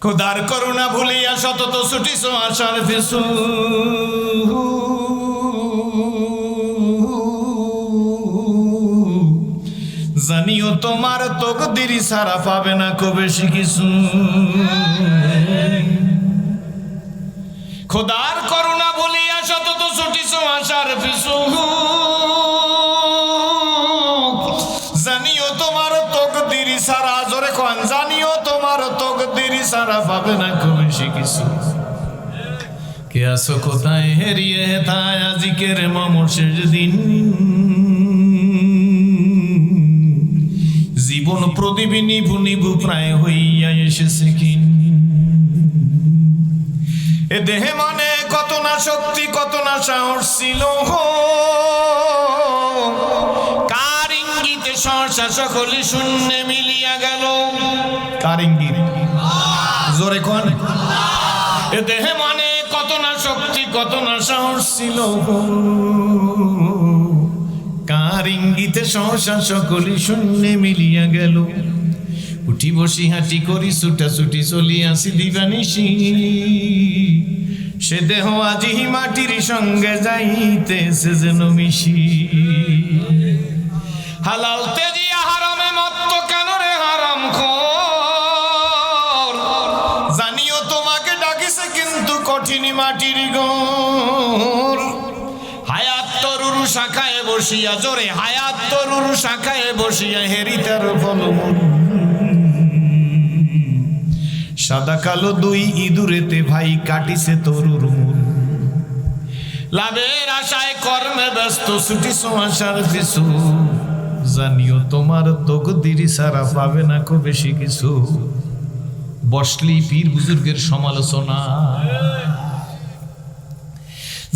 খোদার করুণা ভুলিয়া সতত ছুটিছ আশার পিছু, জানিও তোমার তকদির ছাড়া পাবে না কো বেশি কিছু। খোদার করুণা ভুলিয়া সতত ছুটিছ আশার পিছু, জানিও তোমার তকদির ছাড়া, জোরে কোন, জানিও তোমার তকদির ছাড়া পাবে না কো বেশি কিছু। কে আছো কোথায় হেরিয়ে হেথায় আজিকের মামর শেষ দিন, জীবন প্রদীপ নিভু নিভু প্রায় হইয়া এসেছে কিন। এ দেহে মনে কত না শক্তি কত না সাহস ছিল, কার ইঙ্গিতে সহসা সকলে শূন্যে মিলিয়া গেল। কার ইঙ্গিত? জোরে কোন। এ দেহে মনে কত না শক্তি কত না সাহস ছিল, কার ইঙ্গিতে সহসা সকলে শূন্যে মিলিয়া গেল। উঠি বসি হাঁটি করি ছুটাছুটি চলিয়াছি দিবানিশি, সে দেহ আজি মাটির সঙ্গে যাইতেছে যেন মিশি। হালাল তেজিয়া হারামে মত্ত কেন রে হারাম খোর, জানিও তোমাকে ডাকিছে কিন্তু কঠিন মাটির ঘর। হায়াত তরুর শাখায় বসিয়া, জোরে, হায়াত তরুর শাখায় বসিয়া হেরিতার ফলমূল। সাদা কালো দুই ইঁদুরেতে ভাই কাটিছে তরুর মূল। লাভের আশায় কর্মে ব্যস্ত ছুটিছ আশার পিছু, জানিও তোমার তকদির ছাড়া পাবে না কো বেশি কিছু। বসলি পীর বুজুর্গের সমালোচনা,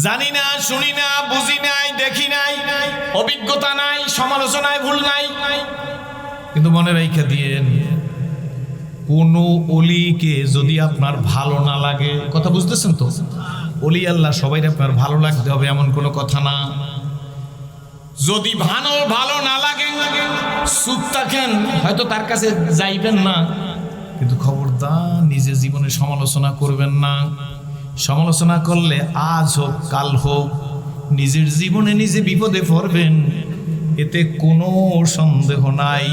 জানি না, শুনি না, বুঝি নাই, দেখি নাই, অভিজ্ঞতা নাই, সমালোচনায় ভুল নাই, কিন্তু মনে রাইখা দিয়েন, কোন অলিকে যদি আপনার ভালো না লাগে, কথা বুঝতেছেন তো, অলি আল্লাহ সবাই আপনার ভালো লাগতে হবে এমন কোনো কথা না। যদি ভালো না লাগে চুপ থাকেন, হয়তো তার কাছে যাইবেন না, কিন্তু খবরদার নিজে জীবনে সমালোচনা করবেন না। সমালোচনা করলে আজ হোক কাল হোক নিজের জীবনে নিজে বিপদে পড়বেন, এতে কোনো সন্দেহ নাই।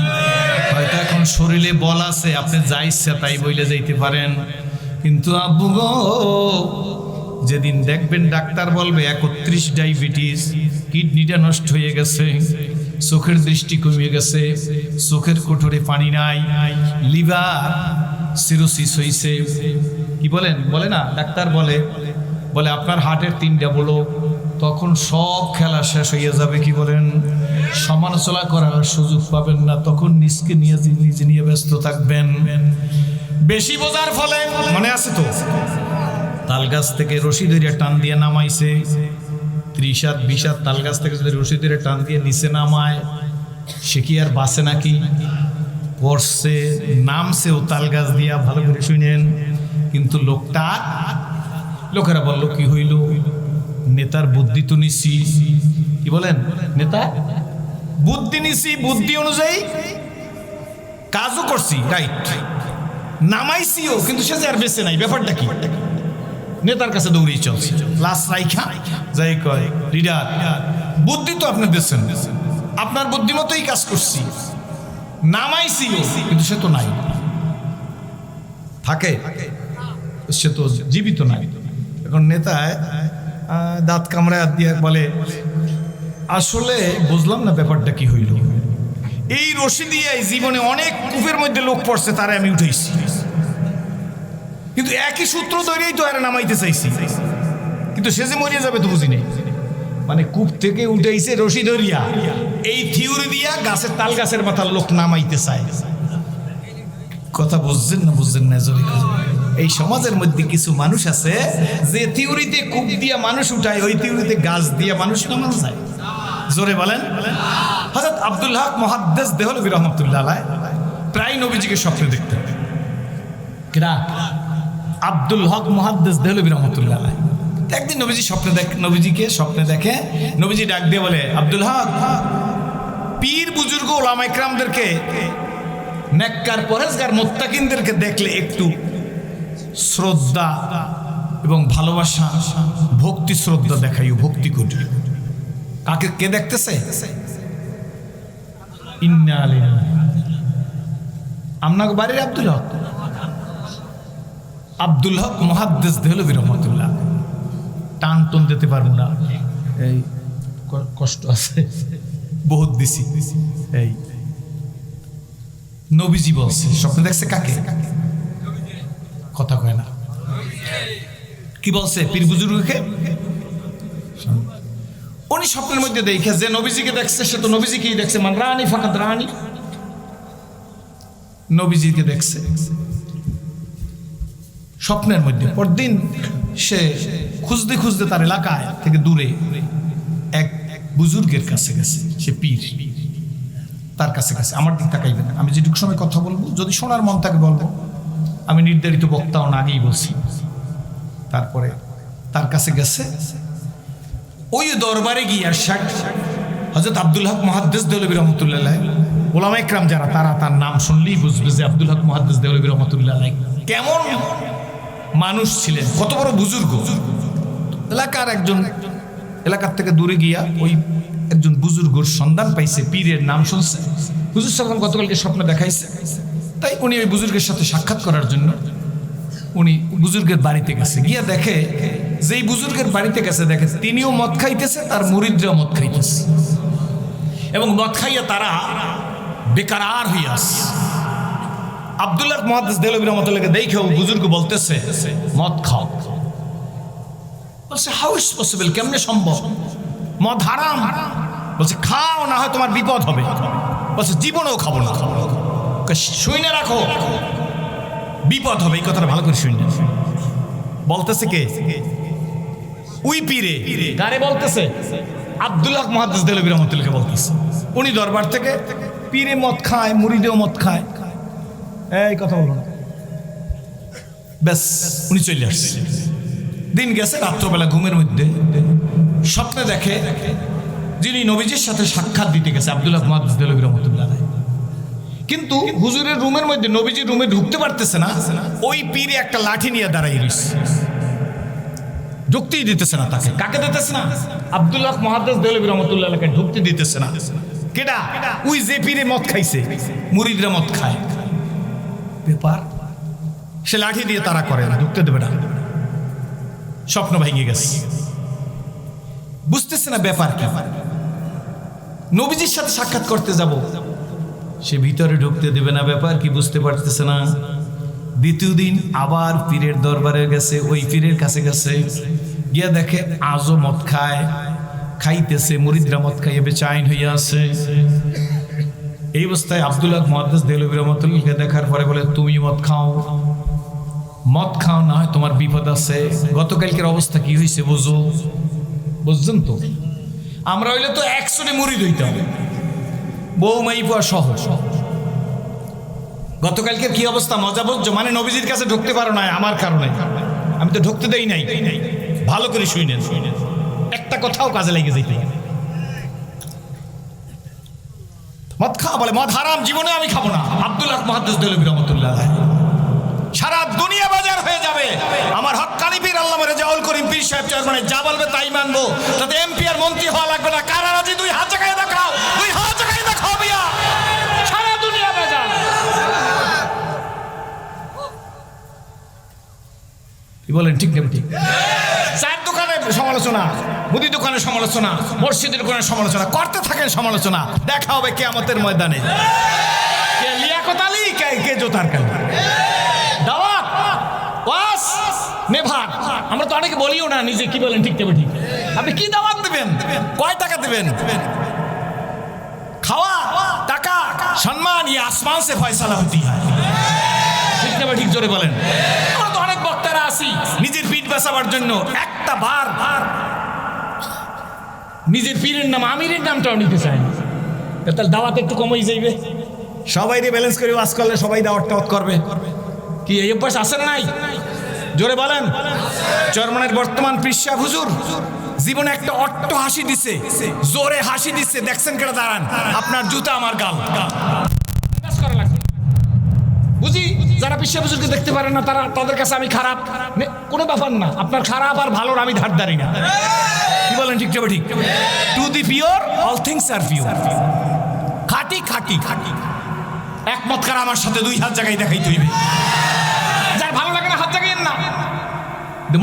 হয়তো এখন শরীরে বল আছে, আপনি যা ইচ্ছা তাই বইলে যাইতে পারেন, কিন্তু আব্বু গো, যেদিন দেখবেন ডাক্তার বলবে 31 ডায়াবেটিস, কিডনিটা নষ্ট হয়ে গেছে, চোখের দৃষ্টি কমে গেছে, চোখের কোঠরে পানি নাই, লিভার সিরোসিস হইছে, কি বলেন, বলে না ডাক্তার, বলে আপনার হার্টের 3টা ব্লক, তখন সব খেলা শেষ হয়ে যাবে। কি বলেন? সমালোচনা করার সুযোগ পাবেন না, তখন নিজকে নিজে নিয়ে ব্যস্ত থাকবেন। বেশি বোঝার ফলে, মনে আছে তো, তাল গাছ থেকে রশি ধরে টান দিয়ে নামাইছে, 30 হাত 20 হাত তাল গাছ থেকে যদি রশি ধরে টান দিয়ে নিচে নামায়, সে কি আর বাঁচে নাকি? পড়ছে, নামছেও তাল গাছ দিয়া, ভালো করে শুনেন। কিন্তু লোকেরা বলল কি হইল, নেতার বুদ্ধি তো নিছি, কি বলেন, নেতা বুদ্ধি নিছি, বুদ্ধি অনুযায়ী কাজও করছি, রাইট, নামাইছিও, কিন্তু সে আর বেঁচে নাই। ব্যাপারটা কি? নেতার কাছে দৌড়েই চলছে, লাশ রাইখা যাই কয়, লিডার বুদ্ধি তো আপনি দিচ্ছেন, আপনার বুদ্ধিমতোই কাজ করছি, নামাইছিও, কিন্তু সে তো নাই, থাকে, সে তো জীবিত নাই। এখন নেতায় দাঁত কামড়ায় দিয়ে বলে, আসলে বুঝলাম না ব্যাপারটা কি হইল, এই রশি দিয়ে জীবনে অনেক কূপের মধ্যে লোক পড়ছে, তারে আমি উঠেছি, কিন্তু একই সূত্র ধরেই তো আর নামাইতে চাইছি, কিন্তু সে যে মরিয়া যাবে তো বুঝি নেই। মানে কূপ থেকে উঠাইছে রশি ধরিয়া, এই থিওরি দিয়া গাছের তাল গাছের মাথার লোক নামাইতে চায়। কথা বুঝছেন না? বুঝছেন না? এই সমাজের মধ্যে কিছু মানুষ আছে যে থিওরিতে কূপ দিয়া মানুষ উঠায়, ওই থিওরিতে গাছ দিয়া মানুষ নামানো যায়। জোরে বলেন। হযরত আব্দুল হক মুহাদ্দিস দেহলভী রাহমাতুল্লাহ আলাইহি প্রায় নবীজিকে স্বপ্নে দেখতেন। কেডা? আব্দুল হক মুহাদ্দিস দেহলভী রাহমাতুল্লাহ আলাইহি। একদিন নবীজিকে স্বপ্নে দেখে, নবীজি ডাক দিয়ে বলে, আব্দুল হক, পীর বুজুর্গ ওলামা ইকরামদেরকে, নেককার পরেজগার মুত্তাকিনদেরকে দেখলে একটু শ্রদ্ধা এবং ভালোবাসা, ভক্তি শ্রদ্ধা দেখাইও, ভক্তি করি। কাকে কে দেখতেছে? ইন্না লিল্লাহি। আপনাকে বাড়ির আব্দুল হক মুহাদ্দিস দেহলভী রহমাতুল্লাহ। টান টন দিতে পারবো না, এই কষ্ট আছে, বহুত দিছি। এই নবীজি বলছে, স্বপ্নে দেখছে কাকে? কথা কয় না, কি বলছে? পীর বুজুর্গকে। উনি স্বপ্নের মধ্যে দেখে যে নবীজিকে দেখছে সে তো নবীজিকেই দেখছে। মান রানি ফাকাত রানি, নবীজিকে দেখছে স্বপ্নের মধ্যে। পরদিন সে খুঁজতে খুঁজতে তার এলাকায় থেকে দূরে এক বুজুর্গের কাছে গেছে। সে পীর, তার কাছে গেছে। আমার দিক তাকাইবেন, আমি যেটুকু সময় কথা বলবো, যদি শোনার মন থাকে বলবো। আমি নির্ধারিত বক্তাও না আগেই বলছি। তারপরে তার কাছে গেছে। ওই দরবারে গিয়ে হযরত আব্দুল হক মুহাদ্দিস দেহলভী রহমাতুল্লাহ, ওলামা ইকরাম যারা, তারা তার নাম শুনলেই বুঝবে যে আব্দুল হক মুহাদ্দিস দেহলভী রহমাতুল্লাহ কেমন মানুষ ছিলেন, কত বড় বুজুর্গ। এলাকার একজন, এলাকার থেকে দূরে গিয়া ওই একজন বুজুর্গর সন্ধান পাইছে, পীরের নাম শুনছে। হুজুর সাল্লাল্লাহু গতকালকে স্বপ্ন দেখাইছে, তাই উনি ওই বুজুর্গের সাথে সাক্ষাৎ করার জন্য উনি বুজুর্গের বাড়িতে গেছে। গিয়া দেখে যেই বুজুর্গের বাড়িতে গেছে, দেখে তিনিও মদ খাইতেছে, তার মুরিদরাও মদ খাইতেছে, এবং মদ খাইয়া তারা বেকারার হইয়া আছে। আব্দুল হক মুহাদ্দিস দেহলভী রহমাতুল্লাহকে দেখে বুজুর্গ বলতেছে, মদ খাও। বলছে হাউ ইজ পসিবল, কেমনে সম্ভব? মদ হারাম। বলছে খাও, না হয় তোমার বিপদ হবে। বলছে জীবনেও খাবো না। শুনে রাখো, বিপদ হবে। এই কথাটা ভালো করে শুনে। বলতেছে কে? ওই পীরে। কারে বলতেছে? আব্দুল হক মুহাদ্দিস দেহলভী রহমাতুল্লাহকে বলতেছে। উনি দরবার থেকে, পীরে মদ খায়, মুরিদেও মদ খায়, এই কথা বলো না। ব্যাস উনি চলে আসছে। দিন গেছে, রাত্রবেলা ঘুমের মধ্যে স্বপ্নে দেখে যিনি নবীজির সাথে সাক্ষাৎ দিতে গেছে, আব্দুল হক মুহাদ্দিস দেহলভী রহমাতুল্লাহ। কিন্তু হুজুরের রুমের মধ্যে, নবীজির রুমে ঢুকতে পারতেছে না। ওই পীরে একটা লাঠি নিয়ে দাঁড়াই রয়েছে, ঢুকতেই দিতেছে না তাকে। কাকে দিতেছে না? আব্দুল হক মুহাদ্দিস দেহলভী রহমাতুল্লাহকে ঢুকতে দিতেছে না। কেডা? ওই যে পীরে মদ খাইছে, মুরিদরা মদ খায়। ব্যাপার, সে লাঠি দিয়ে তারা করে না, ঢুকতে দেবে না। স্বপ্ন ভেঙে গেছে, বুঝতেছে না ব্যাপার কি। নবীজির সাথে সাক্ষাৎ করতে যাব, সে ভিতরে ঢুকতে দেবে না, ব্যাপার কি বুঝতে পারতেছে না। দ্বিতীয় দিন আবার পীরের দরবারে গেছে, ওই পীরের কাছে গেছে। গিয়া দেখে আজও মদ খায়, খাইতেছে, মুরিদরা মদ খাইয়ে বেচাইন হইয়া আছে। এই অবস্থায় আব্দুল হক মুহাদ্দিস দেহলভী রহমাতুল্লাহকে দেখার পরে বলে, তুমি মদ খাও, মদ খাও, না হয় তোমার বিপদ আছে। গতকালকের অবস্থা কি হয়েছে বুঝো? বুঝছেন তো? আমরা হইলে তো 100 মুরিদ হইতাম, বউ মাইপুয়া সহ। গতকালকে কি অবস্থা, মজা বুঝছো? মানে নবীজির কাছে ঢুকতে পারো না আমার কারণে, আমি তো ঢুকতে দেই নাই। ভালো করে শুনেন, একটা কথাও কাজে লেগে যেতে। মদ খাওয়া বলে মদ হারাম, জীবনে আমি খাবো না। আব্দুল হক মুহাদ্দিস দেহলভী রহমাতুল্লাহ। সারা দুনিয়া বাজার হয়ে যাবে, আমার হক্কানি পীর আল্লামা রেজাউল করিম পীর সাহেব চেয়ারম্যানে যা বলবে তাই মানবো। তাতে এমপি আর মন্ত্রী হওয়া লাগবে না। কারা রাজি? 2 হাত জায়গায় দেখাও, 2 হাত জায়গায় দেখাও বিয়া। সারা দুনিয়া বাজার। কি বলেন, ঠিক না? ঠিক। চায়ের দোকানে সমালোচনা, মুদি দোকানের সমালোচনা, মসজিদের দোকানের সমালোচনা করতে থাকেন। সমালোচনা দেখা হবে কিয়ামতের ময়দানে। কে লিয়াকত আলী, কে জোতার কালী। দাওয়াত, ওয়াজ, নেভার। আমরা তো অনেকে বলিও না নিজে। কি বলেন, ঠিক তবে ঠিক। আপনি কি দাওয়াত দেবেন? কয় টাকা দেবেন? খাওয়া, টাকা, সম্মান, ये आसमान से फैसला होती है। ঠিক তবে ঠিক, জোরে বলেন। আমরা তো অনেক বক্তারা আসি নিজের পিঠ বাঁচাবার জন্য, একটা বার নিজের পীরের নাম, আমিরের নামটাও নিতে চায় না। তাহলে দাওয়াত একটু কমই যাইবে। সবাই ব্যালেন্স করে ওয়াজ করলে সবাই দাওয়াত করবে। কি এই অভ্যাস আছে না নাই? জোরে বলেন। চরমনের বর্তমান পীর সাহেব হুজুর জীবনে একটা অট্ট হাসি দিছে, জোরে হাসি দিচ্ছে। দেখছেন কেটে দাঁড়ান, আপনার জুতা আমার গাল। বুঝি যারা পিসা হুজুরকে দেখতে পারে না তারা তাদের কাছে আমি খারাপ, কোনো ব্যাপার না। আপনার খারাপ আর ভালোর আমি ধার ধারি না। কি বলেন ঠিক যাবে? ঠিক। To the pure all things are pure. খাঁটি খাঁটি খাঁটি একমত কারা আমার সাথে 2 হাত জায়গায় দেখাইতে হইবে। যার ভালো লাগে না হাত জাগাইয়েন না,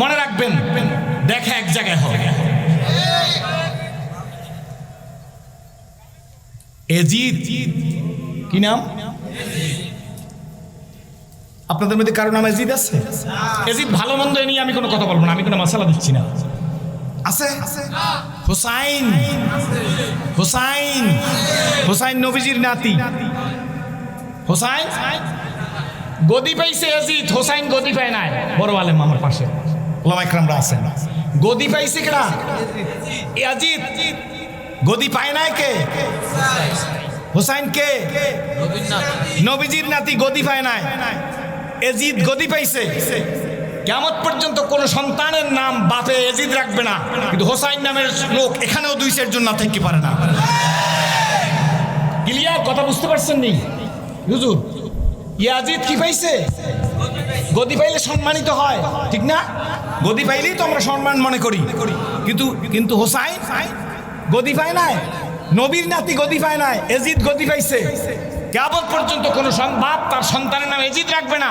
মনে রাখবেন দেখা এক জায়গায় হবে। এজিদ কি নাম? আপনাদের মধ্যে কারো নাম এজিদ আছে? এজিদ ভালো মন্দ নিয়ে আমি কোনো কথা বলবো না, আমি কোনো মশালা দিচ্ছি না। আছে? হুসাইন, হুসাইন, হুসাইন নবীজির নাতি। হুসাইন গদি পাইছে এজিদ, হুসাইন গদি পায় নাই। বড় আলেম আমার পাশে ওলামা ইকরামরা আছেন। গদি পাইছে কেডা? এজিদ। গদি পায় নাই কে? হুসাইন কে? নবীজির নাতি, গদি পায় নাই। এজিদ গদি পাইছে। কিয়ামত পর্যন্ত কোন সন্তানের নাম বাপে এজিদ রাখবে না, কিন্তু হোসাইন নামের লোক এখানেও 2-4 জন না থাকতে পারে না। ক্লিয়ার কথা বুঝতে পারছেন নি হুজুর? ইয়াজিদ কি পাইছে? গদি পাইলে সম্মানিত হয়, ঠিক না? গদি পাইলেই তো আমরা সম্মান মনে করি, কিন্তু হোসাইন গদি পায় নাই। নবীর নাতি গদি পায় নাই, এজিদ গদি পাইছে। কিয়ামত পর্যন্ত কোন বাপ তার সন্তানের নামে এজিদ রাখবে না,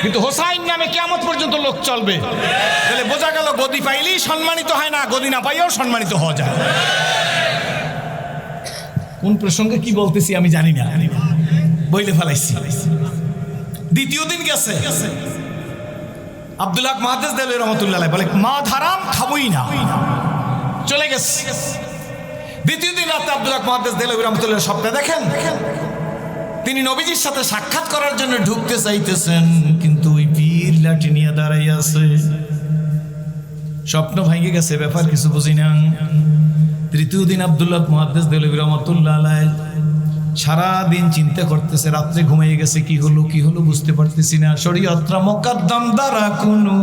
কিন্তু হোসাইন নামে কিয়ামত পর্যন্ত লোক চলবে। তাহলে বোঝা গেল গদি পাইলেই সম্মানিত হয় না, গদি না পাইলেও সম্মানিত হওয়া যায়। কোন প্রসঙ্গে কি বলতেছি আমি জানি না, বইলে ফেলাইছি। দ্বিতীয় দিন গেছে, আব্দুল হক মুহাদ্দিস দেলওয়ি রহমাতুল্লাহ আলাইহি বলে মদ হারাম খাবই না, চলে গেছে। দ্বিতীয় দিন রাতে আব্দুল হক মুহাদ্দিস দেলওয়ি রহমাতুল্লাহ স্বপ্নে দেখেন তিনি নবীজির সাথে সাক্ষাৎ করার জন্য ঢুকতে চাইতেছেন, কিন্তু ওই পীর লাঠি নিয়ে দাঁড়াই আছে। স্বপ্ন ভেঙে গেছে, ব্যাপার কিছু বুঝি না। তৃতীয় দিন আব্দুল হক মুহাদ্দিস দেলওয়ি রহমাতুল্লাহ আলাইহি সারাদিন চিন্তা করতেছে, রাত্রে ঘুমিয়ে গেছে, কি হলো বুঝতে পারতেছি না। শরীয়তরা মুকদ্দম দ্বারা কুনু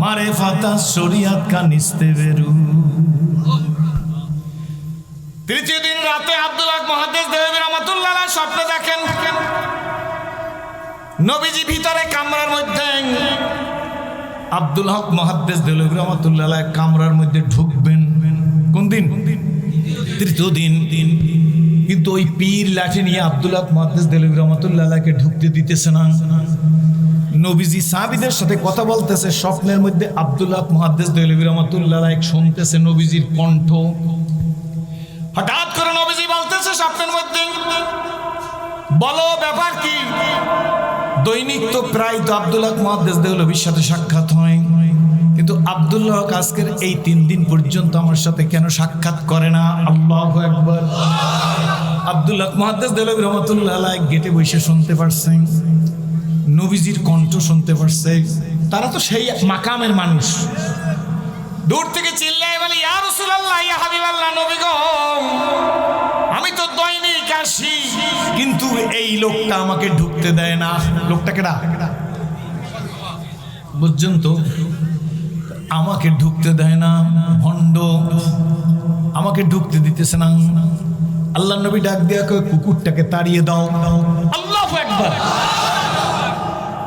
মারিফাতা শরীয়ত কা নিস্তে বেরু। তৃতীয় দিন রাতে আব্দুল হক মুহাদ্দিস দেলওয়ি রহমাতুল্লাহ আলাইহি স্বপ্নে দেখেন নবীজি ভিতরে কামরার মধ্যে। আব্দুল হক মুহাদ্দিস দেলওয়ি রহমাতুল্লাহ আলাইহি কামরার মধ্যে ঢুকবেন কোন দিন? তৃতীয় দিন। কিন্তু ওই পীর লাঠি নিয়ে আব্দুল হক মুহাদ্দিস দেলওয়ি রহমাতুল্লাহ আলাইহিকে ঢুকতে দিতেছে না। নবীজি সাহাবীদের সাথে কথা বলতেছে, স্বপ্নের মধ্যে আব্দুল হক মুহাদ্দিস দেলওয়ি রহমাতুল্লাহ আলাইহি শুনতেছে নবীজির কণ্ঠ। হঠাৎ করে নবীজি বলতেছে স্বপ্নের মধ্যে, বলো ব্যাপার কি? দৈনিক তো প্রায় তো আব্দুল হক মুহাদ্দিস দেলওয়ির সাথে সাক্ষাৎ হয়, কিন্তু আব্দুল হক আজকের এই 3 দিন পর্যন্ত আমার সাথে কেন সাক্ষাৎ করে না? আল্লাহু আকবার। আব্দুল হক মুহাদ্দিস দেলওয়ি রহমাতুল্লাহ আলাইহি গেটে বসে শুনতে পারছেন নবীজির কণ্ঠ, শুনতে পারছে। তারা তো সেই মাকামের মানুষ, দূর থেকে চিল্লায় বলে, ইয়া রাসূলুল্লাহ, ইয়া হাবিবাল্লাহ, নবী গো, আমি তো দৈনিক আসি, কিন্তু এই লোকটা আমাকে ঢুকতে দেয় না। লোকটা কেডা বুঝছেন তো? আমাকে ঢুকতে দেয় না, ভণ্ড, আমাকে ঢুকতে দিতেছে না। আল্লাহ নবী ডাক দিয়া কয়, কুকুরটাকে তাড়িয়ে দাও। আল্লাহু আকবার।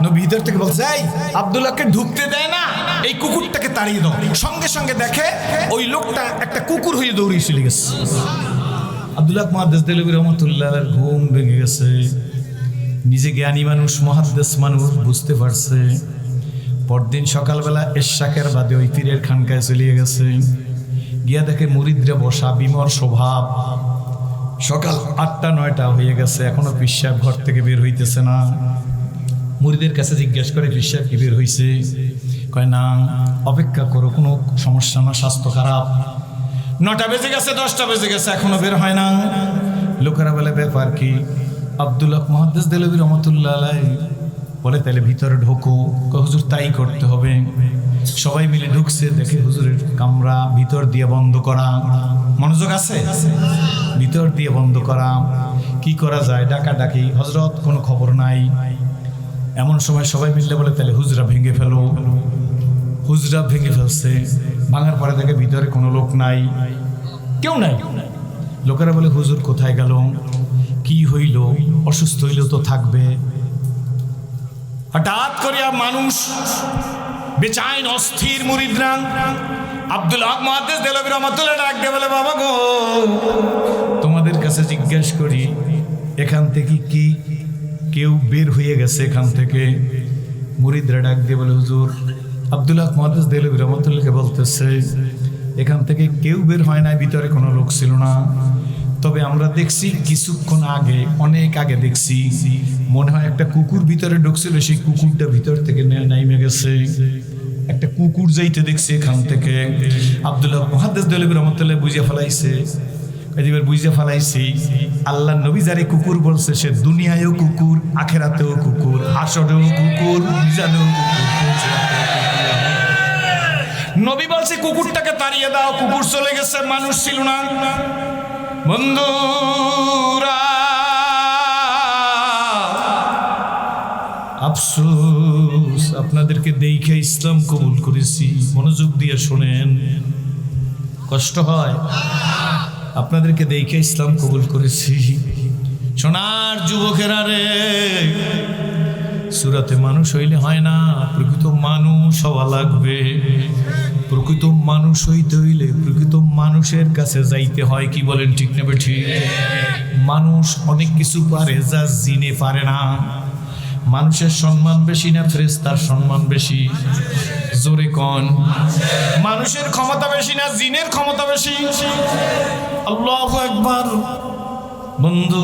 নবী ভিতর থেকে বলছে, এই আব্দুল হককে ঢুকতে দেয় না, এই কুকুরটাকে তাড়িয়ে দাও। সঙ্গে সঙ্গে দেখে ওই লোকটা একটা কুকুর হয়ে দৌড়িয়ে চলে গেছে। আব্দুল হক মুহাদ্দিস দেলওয়ি রহমাতুল্লাহ আলাইহির ঘুম ভেঙে গেছে। নিজে জ্ঞানী মানুষ, মুহাদ্দিস মানুষ, বুঝতে পারছে। পরদিন সকালবেলা এশাকের বাদে ওই পীরের খানকায় চলে গেছে। গিয়া দেখে মুরিদরা বসা, বিমর স্বভাব। সকাল 8টা-9টা হয়ে গেছে, এখনো পীর সাহেব ঘর থেকে বের হইতেছে না। মুরিদের কাছে জিজ্ঞেস করে, পীর সাহেব কি বের হইছে? কয় না, অপেক্ষা করো, কোনো সমস্যা না, স্বাস্থ্য খারাপ। 9টা বেজে গেছে, 10টা বেজে গেছে, এখনো বের হয় না। লোকেরা বলে, ব্যাপার কি? আব্দুল হক মুহাদ্দিস দেলওয়ি রহমাতুল্লাহ আলাইহি বলে, তাহলে ভিতরে ঢোকো। হুজুর তাই করতে হবে। সবাই মিলে ঢুকছে, দেখে হুজুরের কামরা ভিতর দিয়ে বন্ধ করা। মনোযোগ আছে? ভিতর দিয়ে বন্ধ করা। কি করা যায়? ডাকাডাকি, হযরত কোনো খবর নাই। এমন সময় সবাই মিললে বলে, তাহলে হুজরা ভেঙে ফেলো। হুজরা ভেঙে ফেলছে। ভাঙার পরে দেখে ভিতরে কোনো লোক নাই, কেউ নাই। লোকেরা বলে, হুজুর কোথায় গেল? কি হইল? অসুস্থ হইলেও তো থাকবে। হঠাৎ করিয়া মানুষ বেচাইন অস্থির মুরিদরা আব্দুল হক মুহাদ্দিস দেহলভী রহমাতুল্লাহ ডাক দিয়ে বলে, বাবা গো, তোমাদের কাছে জিজ্ঞেস করি, এখান থেকে কি কেউ বের হয়ে গেছে এখান থেকে? মুরিদরা ডাক দিয়ে বলে, হুজুর, আব্দুল হক মুহাদ্দিস দেহলভী রহমাতুল্লাহকে বলতেছে, এখান থেকে কেউ বের হয় না, ভিতরে কোনো লোক ছিল না। তবে আমরা দেখছি কিছুক্ষণ আগে, অনেক আগে দেখছি, মনে হয় একটা কুকুর ভিতরে ঢুকছিল, সেই কুকুরটা ভিতর থেকে নাইমে গেছে। একটা কুকুর যাইতে দেখছি এখান থেকে। আব্দুল হক মুহাদ্দিস দেহলভী রহমাতুল্লাহ বুঝে ফেলাইছে, এবার বুঝে ফেলাইছি আল্লাহ নবী যারে কুকুর বলছে, সে দুনিয়ায়ও কুকুর, আখেরাতেও কুকুর, হাসরেও কুকুর, মিজানেও কুকুর। নবী বলছে কুকুরটাকে তাড়িয়ে দাও, কুকুর চলে গেছে, মানুষ ছিল না। বন্ধুরা, আফসোস, আপনাদেরকে দেখে ইসলাম কবুল করেছি। মনোযোগ দিয়ে শোনেন, কষ্ট হয়? আপনাদেরকে দেখে ইসলাম কবুল করেছি। সোনার যুবকেরা রে, সুরাতে মানুষ হইলে হয় না, প্রকৃত মানুষ হওয়া লাগবে। প্রকৃত মানুষ হইতে হইলে প্রকৃত মানুষের কাছে যাইতে হয়। কি বলেন, ঠিক না ঠিক? মানুষ অনেক কিছু পারে যা জিনে পারে না। মানুষের সম্মান বেশি না ফেরেশতার সম্মান বেশি? জোরে কোন। মানুষের ক্ষমতা বেশি না জিনের ক্ষমতা বেশি? আল্লাহু আকবার। বন্ধু,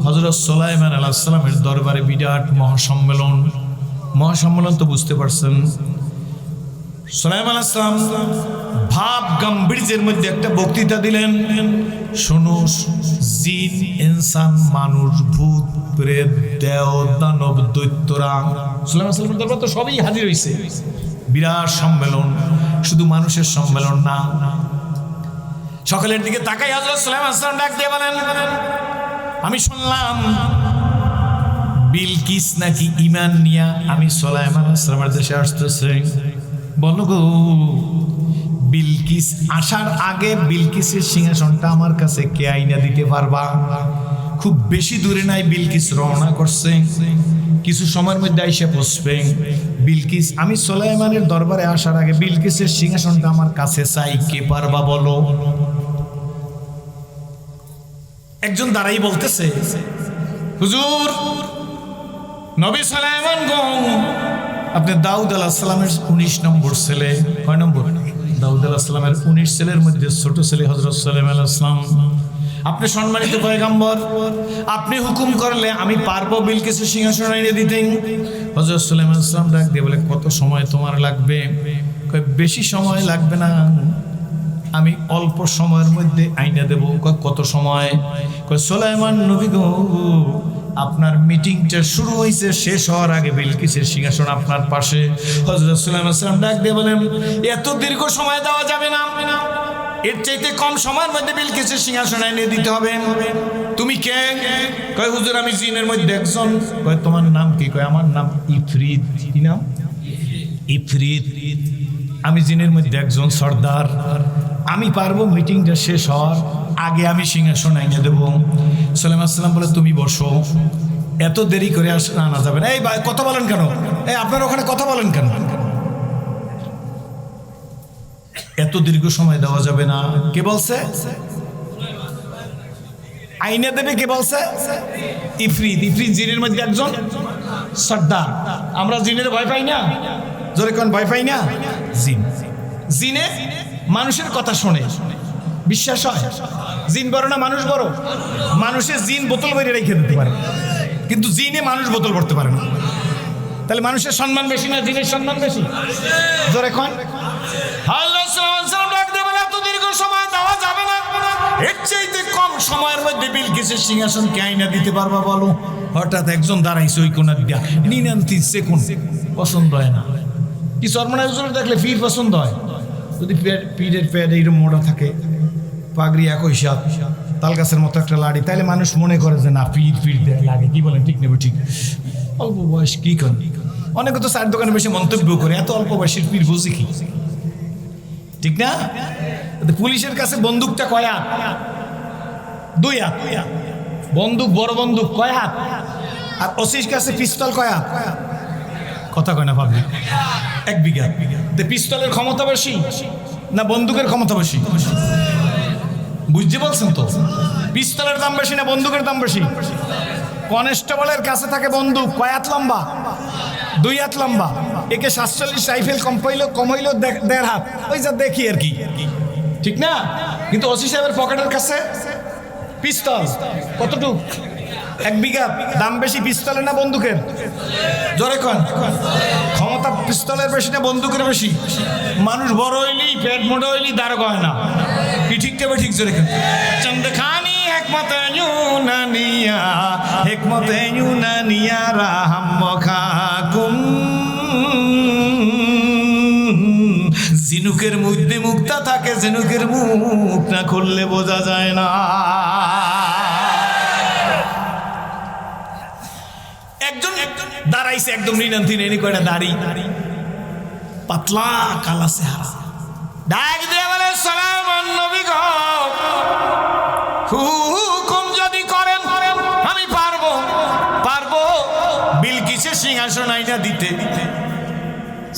হযরত সুলাইমান আলাইহিস সালামের দরবারে বিরাট মহাসম্মেলন তো বুঝতে পারছেন। সুলাইমান আলাইহিস সালাম ভাব গাম্ভীর্যের মধ্যে একটা বক্তৃতা দিলেন। শোনো, জিন, ইনসান, মানুষ, ভূত, প্রেত, দেব, দানব, দৈত্যরা, সুলাইমান আলাইহিস সালামের দরবারে তো সবই হাজির হয়েছে। বিরাট সম্মেলন, শুধু মানুষের সম্মেলন না। সকালের দিকে তাকাই হযরত সুলাইমান আলাইহিস সালাম ডাক দিয়ে বলেন, আমি শুনলাম বিলকিস নাকি ঈমান নিয়া আমি সুলাইমান আলাইহিস সালামের দেশে আসতেছে। বলো গো, বিলকিস আসার আগে বিলকিসের সিংহাসনটা আমার কাছে কে আইনা দিতে পারবা? খুব বেশি দূরে নাই, বিলকিস রওনা করছে, কিছু সময়ের মধ্যে আইসা পৌঁছবে। বিলকিস, আমি সুলাইমানের দরবারে আসার আগে বিলকিসের সিংহাসনটা আমার কাছে চাই, কে পারবা বলো? একজন দাঁড়াই বলতেছে, হুজুর, নবী সুলাইমান গো, আপনি দাউদ আলাইহিস সালামের 19 নম্বর ছেলে। কয় নম্বর? দাউদ আলাইহিস সালামের 19 ছেলের মধ্যে ছোট ছেলে হযরত সুলাইমান আলাইহিস সালাম। আপনি সম্মানিত পয়গম্বর, আপনি হুকুম করলে আমি পারবো বিলকিসের সিংহাসন এনে দিতে। হযরত সুলাইমান আলাইহিস সালাম ডাক দিয়ে বলে, কত সময় তোমার লাগবে? কয়, বেশি সময় লাগবে না, আমি অল্প সময়ের মধ্যে আইনা দেব। কত সময়? কয়, সুলাইমান নবী গো, আপনার মিটিংটা শুরু হয়েছে, শেষ হওয়ার আগে বিলকিসের সিংহাসন আপনার পাশে। হযরত সুলাইমান আলাইহিস সালাম ডাক দিয়ে বলেন, এত দীর্ঘ সময় দেওয়া যাবে না, এর চাইতে কম সময়ের মধ্যে বিলকিসের সিংহাসন এনে দিতে হবে। তুমি কে? কয়, হুজুর, আমি জিনের মধ্যে একজন। কয়, তোমার নাম কি? কয়, আমার নাম ইফরিত। কি নাম? ইফরিত। আমি জিনের মধ্যে একজন সর্দার, আমি পারবো মিটিংটা শেষ হওয়ার আগে আমি সিংহাসন আইনে দেবো। সুলাইমান আলাইহিস সালাম বলে, তুমি বসো, এত দেরি করে আনা যাবে না। এই ভাই, কথা বলেন কেন? এই আপনার ওখানে কথা বলেন কেন? এত দীর্ঘ সময় দেওয়া যাবে না। কে বলছে? আইনে দেবে কে বলছে? ইফরিত। ইফরিত জিনের মধ্যে একজন সর্দার। আমরা জিনের ভয় পাই না? জোরে কোন, ভয় পাই না? জিনে মানুষের কথা শোনে, বিশ্বাস হয়। জিন বড় না মানুষ বড়? মানুষের জিন বোতল ভরে রেখে দিতে পারে, কিন্তু জিনে মানুষ বোতল ভরতে পারে না। তাহলে মানুষের সম্মান বেশি না জিনের সম্মান বেশি? জোরে কোন। এত দীর্ঘ সময় দেওয়া যাবে না, এর চাইতে কম সময়ের মধ্যে বিলকিসের সিংহাসন কে আইনা দিতে পারবা বলো? হঠাৎ একজন দাঁড়াইছে ওই কোনার দিয়া, নিনান্তি সেকুন পছন্দ হয় না। কি সরমনা হুজুর দেখলে পীর পছন্দ হয়? যদি পীরের প্যাড এইরকম মোটা থাকে, পাগড়ি একই সাত, তাল গাছের মতো একটা লাড়ি, তাইলে মানুষ মনে করে যে না, পীর লাগে। কি বলেন, ঠিক নেবে? ঠিক। অল্প বয়স কি করেন? অনেকে তো চায়ের দোকানে বেশি মন্তব্য করে, এত অল্প বয়সের পীর বুঝি কি? ঠিক না? পুলিশের কাছে বন্দুকটা কয় হাত? 2 হাত। বন্দুক, বড় বন্দুক কয় হাত? আর ওসির কাছে পিস্তল কয় হাত? কথা কয় না পাবলিক। 1 বিঘা। তো পিস্তলের ক্ষমতা বেশি না বন্দুকের ক্ষমতা বেশি? বুঝতে বলছেন তো? পিস্তলের দাম বেশি না বন্দুকের দাম বেশি? কনস্টেবলের কাছে থাকে বন্দুক, কয় হাত লম্বা? 2 হাত লম্বা। একে 47 রাইফেল কম হইলো 1.5 হাত, ওই যা দেখি আর কি, ঠিক না? কিন্তু ওসি সাহেবের পকেটের কাছে পিস্তল কতটুক? 1 বিঘা। দাম বেশি পিস্তলের না বন্দুকের? জোরে কন। ক্ষমতা পিস্তলের বেশি না বন্দুকের বেশি? মানুষ বড় হইলি, পেট মোটা হইলি দাঁড় হয় না, কি ঠিক তবে ঠিক? জোরে কন। চন্দখানি হেকমতে ইউনানিয়া রাহাম খাকুম। ঝিনুকের মধ্যে মুক্তা থাকে, ঝিনুকের মুখ না খুললে বোঝা যায় না। একজন দাঁড়াইছে একদম রিনান্তিন, এনে কয়টা দাড়ি, পাতলা কালা চেহারা, ডাক দিয়ে বলে সালাম নবী গো, হুকুম যদি করেন আমি পারবো বিলকিসের সিংহাসন আইনা দিতে।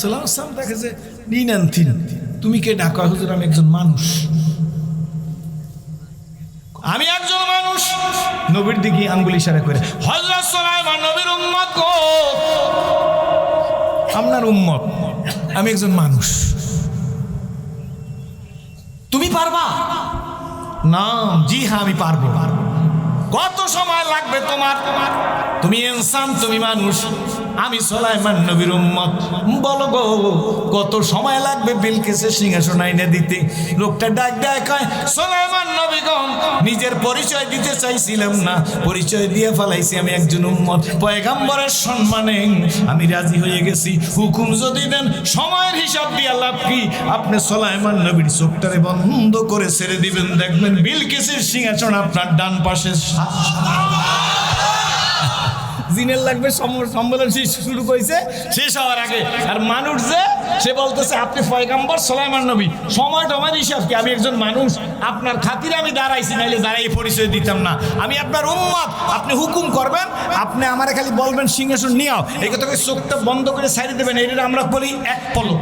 সালাম সালাম দেখে যে রিনান্তিন, তুমি কে ডাকা? হুজুর আমি একজন মানুষ, আমি একজন মানুষ। নবীর দিকে আঙ্গুল ইশারা করে, হযরত সুলাইমান নবীর উম্মত গো, আপনার উম্মত, আমি একজন মানুষ, তুমি পারবা? নাম, জি হ্যাঁ আমি পারবো। কত সময় লাগবে তোমার? তুমি ইনসান, তুমি মানুষ, আমি সুলাইমান নবীর উম্মত, বলো গো কত সময় লাগবে বিলকিসের সিংহাসন আইনে দিতে? লোকটা ডাক দেয় কয়, সুলাইমান নবী গো, নিজের পরিচয় দিতে চাইছিলাম না, পরিচয় দিয়ে ফেলাইছি, আমি একজন উম্মত, পয়গম্বরের সম্মানে আমি রাজি হয়ে গেছি। হুকুম যদি দেন, সময়ের হিসাব দিয়ে লাভ কি? আপনি সুলাইমান নবীর চোখটারে বন্ধ করে ছেড়ে দিবেন, দেখবেন বিলকিসের সিংহাসন আপনার ডান পাশে। জিনের লাগবে সম্মেলন শুরু করেছে, শেষ হওয়ার আগে। আর মানুষ যে সে বলতেছে আপনি পয়গম্বর সুলাইমান নবী, সময় টমের হিসাব কি? আমি একজন মানুষ, আপনার খাতিরে আমি দাঁড়াইছি, নাইলে দাঁড়াই পরিচয় দিতাম না। আমি আপনার উম্মত, আপনি হুকুম করবেন, আপনি আমারে খালি বলবেন সিংহাসন নিয়ে আও, এই কথা চোখটা বন্ধ করে ছাড়িয়ে দেবেন। এটা আমরা বলি এক পলক।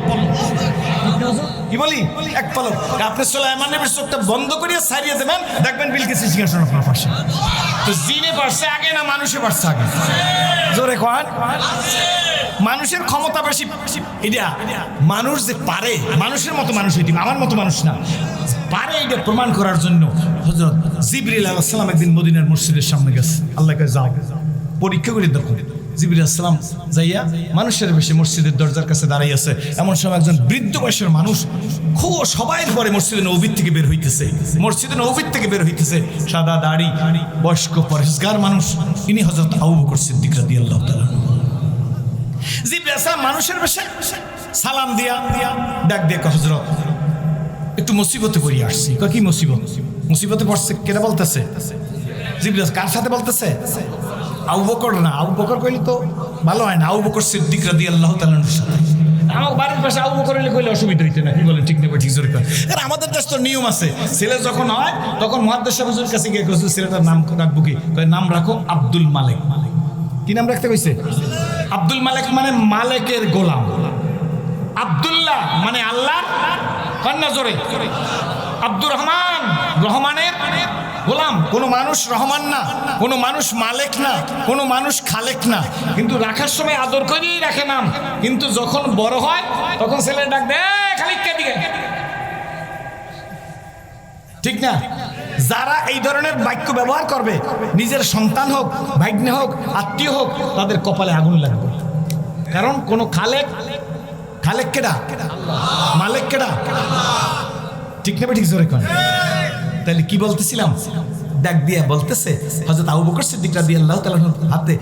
কি বলি? এক পলক। আপনি সুলাইমান নবীর চোখটা বন্ধ করে ছাড়িয়ে দেবেন, দেখবেন বিলকিসের সিংহাসন আপনার পাশে। তো জিনে পারছে আগে না মানুষে পারছে আগে? জোরে কন। মানুষের ক্ষমতা বেশি, এটা মানুষ যে পারে, মানুষের মতো মানুষ, এটি আমার মতো মানুষ না, পারে, এটা প্রমাণ করার জন্য হযরত জিবরিল আলাইহিস সালাম একদিন মদিনার মসজিদের সামনে গেছে। আল্লাহকে যাও পরীক্ষা করে দেখো। জিবরিল আলাইহিস সালাম যাইয়া মানুষের বেশি মসজিদের দরজার কাছে দাঁড়াই আছে। এমন সময় একজন বৃদ্ধ বয়সের মানুষ খুব সবাইয়ের পরে মসজিদে নববী থেকে বের হইতেছে, সাদা দাড়ি, বয়স্ক পরেশগার মানুষ। ইনি হযরত আবু বকর সিদ্দিক রাদিয়াল্লাহু তাআলা। জিবরিল আলাইহিস সালাম মানুষের বেশে সালাম দিয়া ডাক দিয়ে কয়, হযরত একটু মুসিবতে পড়ে আসছি। কয় কি মুসিবত? মুসিবতে পড়ছে কেন বলতেছে? জিবরিল কার সাথে বলতেছে? আবু বকর না, আবু বকর কইলে তো ভালো হয় না, আবু বকর সিদ্দিক রাদিয়াল্লাহু তাআলার সাথে। আমার বাড়ির পাশে আবু বকর কইলে অসুবিধা হইতে না, কি বলেন? ঠিক নেই, ঠিক জোরে করেন। কারণ আমাদের দেশ তো নিয়ম আছে, ছেলে যখন হয় তখন মুহাদ্দিস সাহেব হুজুরের কাছে গিয়ে কইছে ছেলেটার নাম রাখবো কি? কয় নাম রাখো আব্দুল মালিক। কি নাম রাখতে কইছে? আব্দুল মালিক মানে মালিকের গোলাম। আব্দুল্লাহ মানে আল্লাহর কন্যা। জোরে। আব্দুর রহমান, রহমানের গোলাম। কোনো মানুষ রহমান না, কোনো মানুষ মালিক না, কোনো মানুষ খালেক না, কিন্তু রাখার সময় আদর করেই রাখে নাম। কিন্তু যখন বড় হয় তখন ছেলে ডাক দেয় খালিককে দিকে, ঠিক না? যারা এই ধরনের বাক্য ব্যবহার করবে, নিজের সন্তান হোক, ভাগ্নে হোক, আত্মীয় হোক, তাদের কপালে আগুন লাগবে। কারণ কোন খালেক কেডা? মালিক কেডা? ঠিক না? ঠিক জোরে কন। তাহলে কি বলতেছিলাম? ডাক দিয়ে বলতেছে হযরত আবু বকর সিদ্দিক রাদিয়াল্লাহু তাআলার হাতে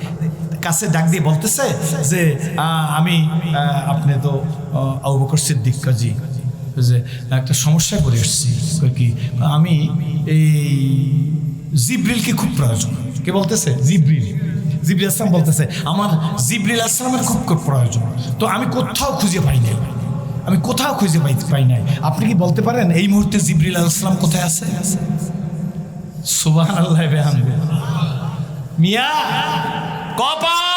কাছে ডাক দিয়ে বলতেছে যে আমি, আপনি তো আবু বকর সিদ্দিক কাজী, যে একটা সমস্যায় পড়ে এসেছি। কি? আমি এই জিবরিলকে খুব প্রয়োজন। কে বলতেছে? জিবরিল আলাইহিস সালাম বলতেছে আমার জিবরিল আলাইহিস সালামের খুব প্রয়োজন। তো আমি কোথাও খুঁজে পাই নাই, আপনি কি বলতে পারেন এই মুহূর্তে জিবরিল আলাইহিস সালাম কোথায় আছে? সুবহানাল্লাহ। মিয়া কপাল